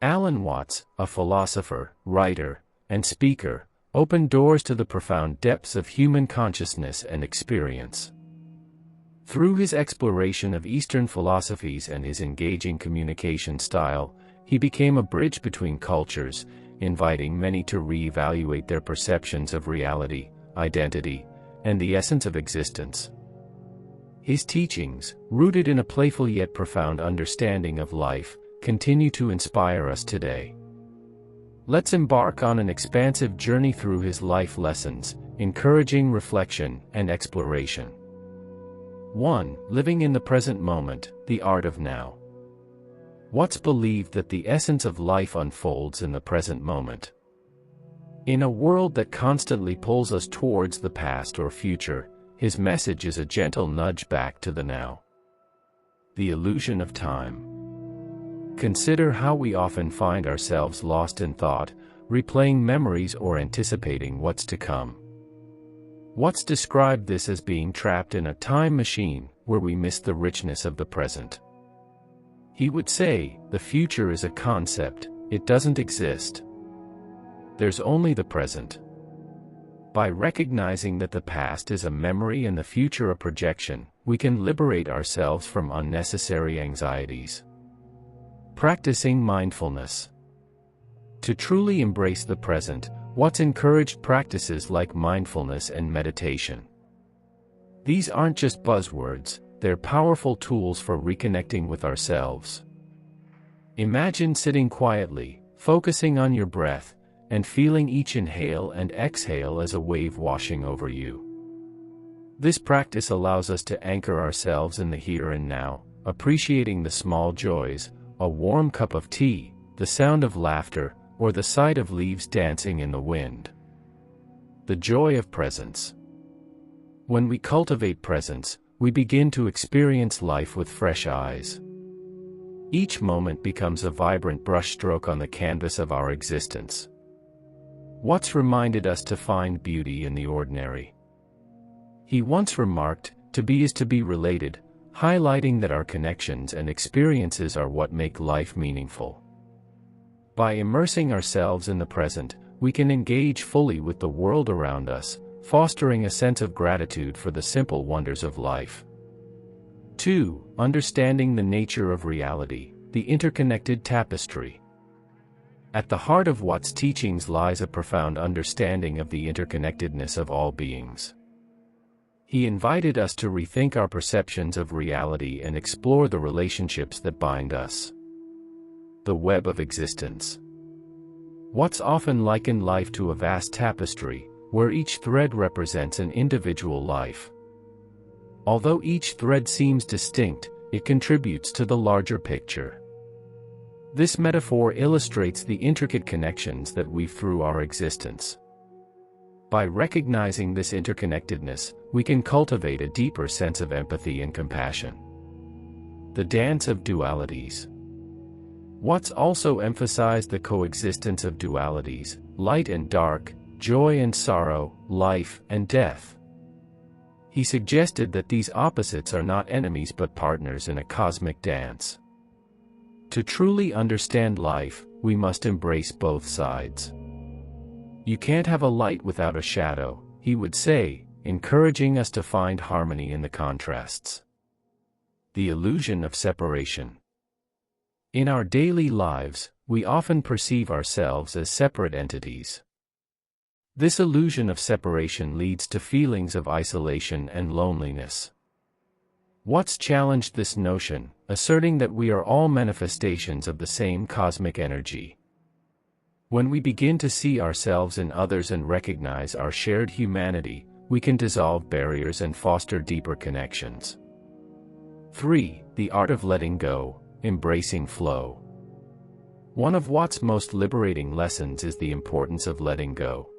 AlanWatts, a philosopher, writer, and speaker, opened doors to the profound depths of human consciousness and experience. Through his exploration of Eastern philosophies and his engaging communication style, he became a bridge between cultures, inviting many to re-evaluate their perceptions of reality, identity, and the essence of existence. His teachings, rooted in a playful yet profound understanding of life, continue to inspire us today. Let's embark on an expansive journey through his life lessons, encouraging reflection and exploration. 1. Living in the present moment, the art of now. Watts believed that the essence of life unfolds in the present moment. In a world that constantly pulls us towards the past or future, his message is a gentle nudge back to the now. The illusion of time. Consider how we often find ourselves lost in thought, replaying memories or anticipating what's to come. Watts described this as being trapped in a time machine, where we miss the richness of the present. He would say, the future is a concept, it doesn't exist. There's only the present. By recognizing that the past is a memory and the future a projection, we can liberate ourselves from unnecessary anxieties. Practicing mindfulness. To truly embrace the present, Watts encouraged practices like mindfulness and meditation. These aren't just buzzwords, they're powerful tools for reconnecting with ourselves. Imagine sitting quietly, focusing on your breath, and feeling each inhale and exhale as a wave washing over you. This practice allows us to anchor ourselves in the here and now, appreciating the small joys, a warm cup of tea, the sound of laughter, or the sight of leaves dancing in the wind. The joy of presence. When we cultivate presence, we begin to experience life with fresh eyes. Each moment becomes a vibrant brushstroke on the canvas of our existence. Watts reminded us to find beauty in the ordinary. He once remarked, "To be is to be related," highlighting that our connections and experiences are what make life meaningful. By immersing ourselves in the present, we can engage fully with the world around us, fostering a sense of gratitude for the simple wonders of life. 2. Understanding the nature of reality, the interconnected tapestry. At the heart of Watts' teachings lies a profound understanding of the interconnectedness of all beings. He invited us to rethink our perceptions of reality and explore the relationships that bind us. The web of existence. Watts often likened life to a vast tapestry, where each thread represents an individual life. Although each thread seems distinct, it contributes to the larger picture. This metaphor illustrates the intricate connections that weave through our existence. By recognizing this interconnectedness, we can cultivate a deeper sense of empathy and compassion. The dance of dualities. Watts also emphasized the coexistence of dualities, light and dark, joy and sorrow, life and death. He suggested that these opposites are not enemies but partners in a cosmic dance. To truly understand life, we must embrace both sides. You can't have a light without a shadow, he would say, encouraging us to find harmony in the contrasts. The illusion of separation. In our daily lives, we often perceive ourselves as separate entities. This illusion of separation leads to feelings of isolation and loneliness. Watts challenged this notion, asserting that we are all manifestations of the same cosmic energy. When we begin to see ourselves in others and recognize our shared humanity, we can dissolve barriers and foster deeper connections. 3. The art of letting go, embracing flow. One of Watts' most liberating lessons is the importance of letting go.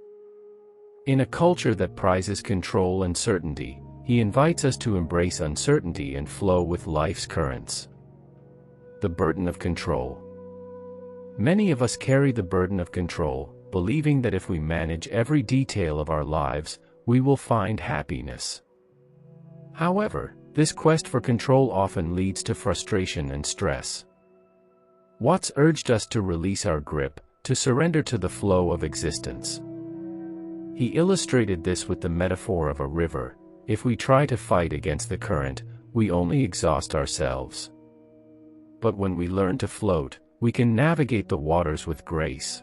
In a culture that prizes control and certainty, he invites us to embrace uncertainty and flow with life's currents. The burden of control. Many of us carry the burden of control, believing that if we manage every detail of our lives, we will find happiness. However, this quest for control often leads to frustration and stress. Watts urged us to release our grip, to surrender to the flow of existence. He illustrated this with the metaphor of a river. If we try to fight against the current, we only exhaust ourselves. But when we learn to float, we can navigate the waters with grace.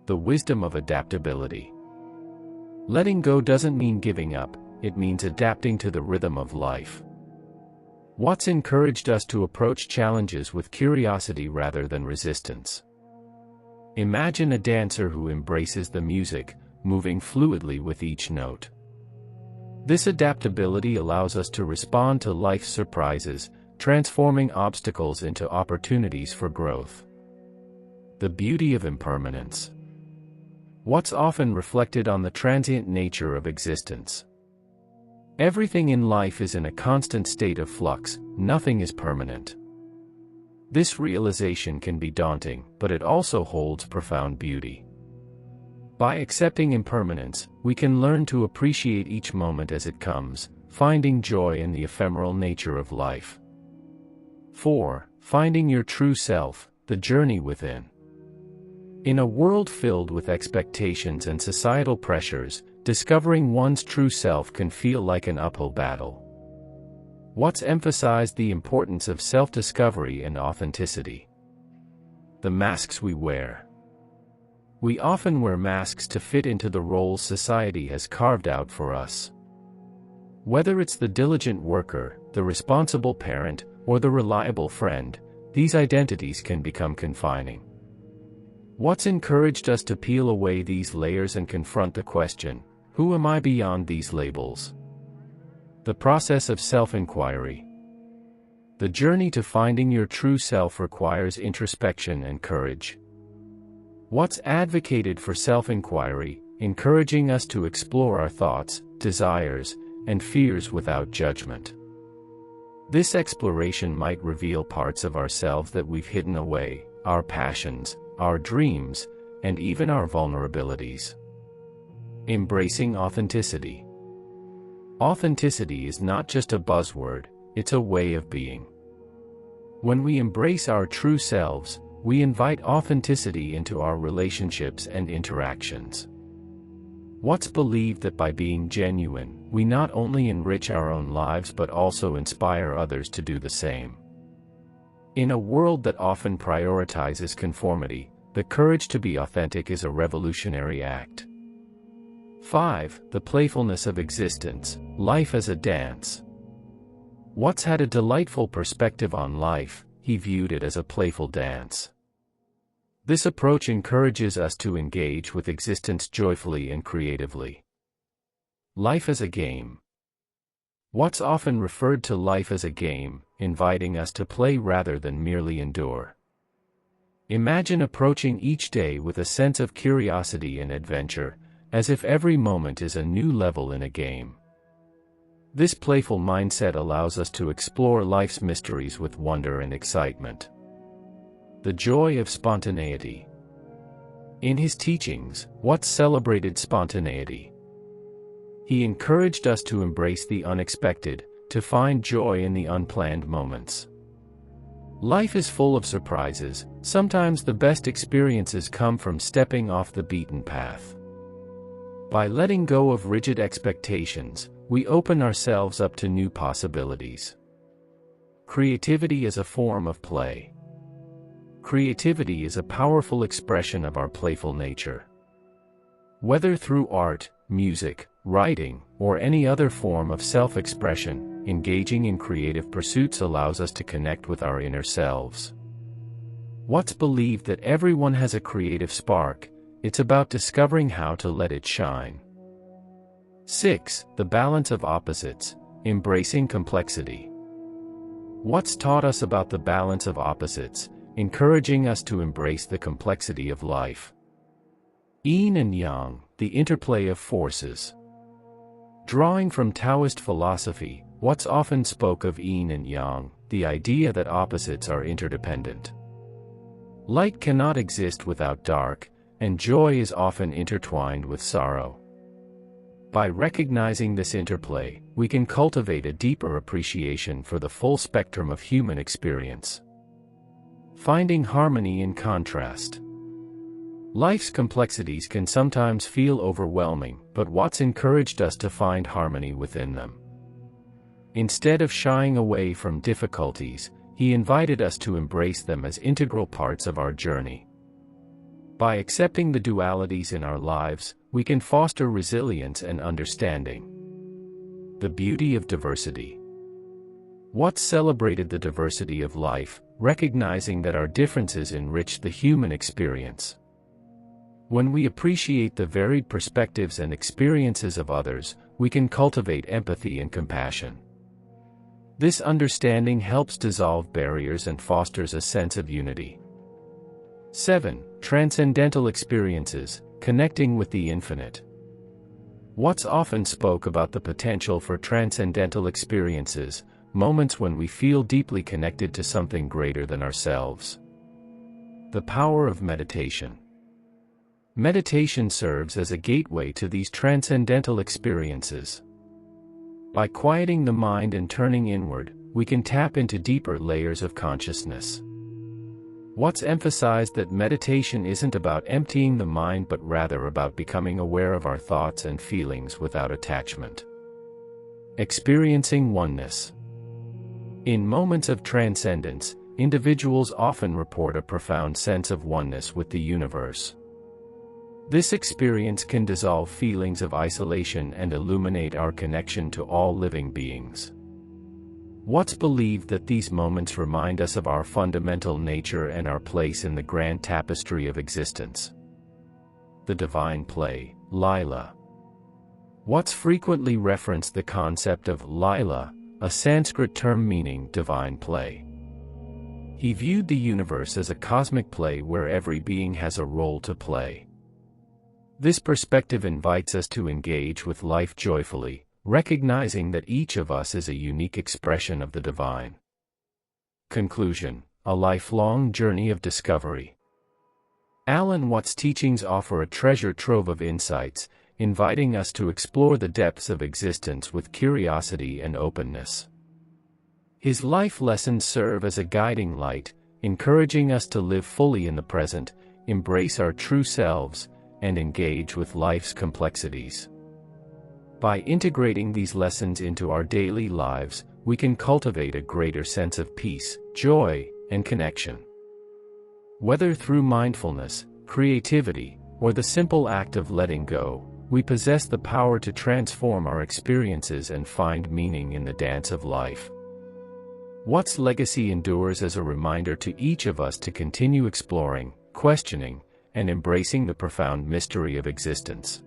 The wisdom of adaptability. Letting go doesn't mean giving up, it means adapting to the rhythm of life. Watts encouraged us to approach challenges with curiosity rather than resistance. Imagine a dancer who embraces the music, moving fluidly with each note. This adaptability allows us to respond to life's surprises, transforming obstacles into opportunities for growth. The beauty of impermanence. Watts often reflected on the transient nature of existence. Everything in life is in a constant state of flux, nothing is permanent. This realization can be daunting, but it also holds profound beauty. By accepting impermanence, we can learn to appreciate each moment as it comes, finding joy in the ephemeral nature of life. 4. Finding your true self, the journey within. In a world filled with expectations and societal pressures, discovering one's true self can feel like an uphill battle. Watts emphasized the importance of self-discovery and authenticity. The masks we wear. We often wear masks to fit into the roles society has carved out for us. Whether it's the diligent worker, the responsible parent, or the reliable friend, these identities can become confining. Watts encouraged us to peel away these layers and confront the question, who am I beyond these labels? The process of self-inquiry. The journey to finding your true self requires introspection and courage. Watts advocated for self-inquiry, encouraging us to explore our thoughts, desires, and fears without judgment. This exploration might reveal parts of ourselves that we've hidden away, our passions, our dreams, and even our vulnerabilities. Embracing authenticity. Authenticity is not just a buzzword, it's a way of being. When we embrace our true selves, we invite authenticity into our relationships and interactions. Watts believed that by being genuine, we not only enrich our own lives but also inspire others to do the same. In a world that often prioritizes conformity, the courage to be authentic is a revolutionary act. 5. The playfulness of existence, life as a dance. Watts had a delightful perspective on life, he viewed it as a playful dance. This approach encourages us to engage with existence joyfully and creatively. Life as a game. Watts often referred to life as a game, inviting us to play rather than merely endure. Imagine approaching each day with a sense of curiosity and adventure, as if every moment is a new level in a game. This playful mindset allows us to explore life's mysteries with wonder and excitement. The joy of spontaneity. In his teachings, Watts celebrated spontaneity. He encouraged us to embrace the unexpected, to find joy in the unplanned moments. Life is full of surprises, sometimes the best experiences come from stepping off the beaten path. By letting go of rigid expectations, we open ourselves up to new possibilities. Creativity is a form of play. Creativity is a powerful expression of our playful nature. Whether through art, music, writing, or any other form of self-expression, engaging in creative pursuits allows us to connect with our inner selves. Watts believed that everyone has a creative spark, it's about discovering how to let it shine. 6. The balance of opposites, embracing complexity. Watts taught us about the balance of opposites, encouraging us to embrace the complexity of life. Yin and Yang, the interplay of forces. Drawing from Taoist philosophy, Watts often spoke of yin and yang, the idea that opposites are interdependent. Light cannot exist without dark, and joy is often intertwined with sorrow. By recognizing this interplay, we can cultivate a deeper appreciation for the full spectrum of human experience. Finding harmony in contrast. Life's complexities can sometimes feel overwhelming, but Watts encouraged us to find harmony within them. Instead of shying away from difficulties, he invited us to embrace them as integral parts of our journey. By accepting the dualities in our lives, we can foster resilience and understanding. The beauty of diversity. Watts celebrated the diversity of life, recognizing that our differences enrich the human experience. When we appreciate the varied perspectives and experiences of others, we can cultivate empathy and compassion. This understanding helps dissolve barriers and fosters a sense of unity. 7. Transcendental experiences, connecting with the infinite. Watts often spoke about the potential for transcendental experiences, moments when we feel deeply connected to something greater than ourselves. The power of meditation. Meditation serves as a gateway to these transcendental experiences. By quieting the mind and turning inward, we can tap into deeper layers of consciousness. Watts emphasized that meditation isn't about emptying the mind but rather about becoming aware of our thoughts and feelings without attachment. Experiencing oneness. In moments of transcendence, individuals often report a profound sense of oneness with the universe. This experience can dissolve feelings of isolation and illuminate our connection to all living beings. Watts believed that these moments remind us of our fundamental nature and our place in the grand tapestry of existence. The divine play, Lila. Watts frequently referenced the concept of Lila, a Sanskrit term meaning divine play. He viewed the universe as a cosmic play where every being has a role to play. This perspective invites us to engage with life joyfully, recognizing that each of us is a unique expression of the divine. Conclusion: a lifelong journey of discovery. AlanWatts' teachings offer a treasure trove of insights, inviting us to explore the depths of existence with curiosity and openness. His life lessons serve as a guiding light, encouraging us to live fully in the present, embrace our true selves, and engage with life's complexities. By integrating these lessons into our daily lives, we can cultivate a greater sense of peace, joy, and connection. Whether through mindfulness, creativity, or the simple act of letting go, we possess the power to transform our experiences and find meaning in the dance of life. Watts' legacy endures as a reminder to each of us to continue exploring, questioning, and embracing the profound mystery of existence.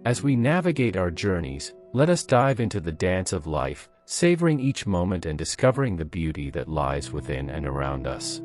As we navigate our journeys, let us dive into the dance of life, savoring each moment and discovering the beauty that lies within and around us.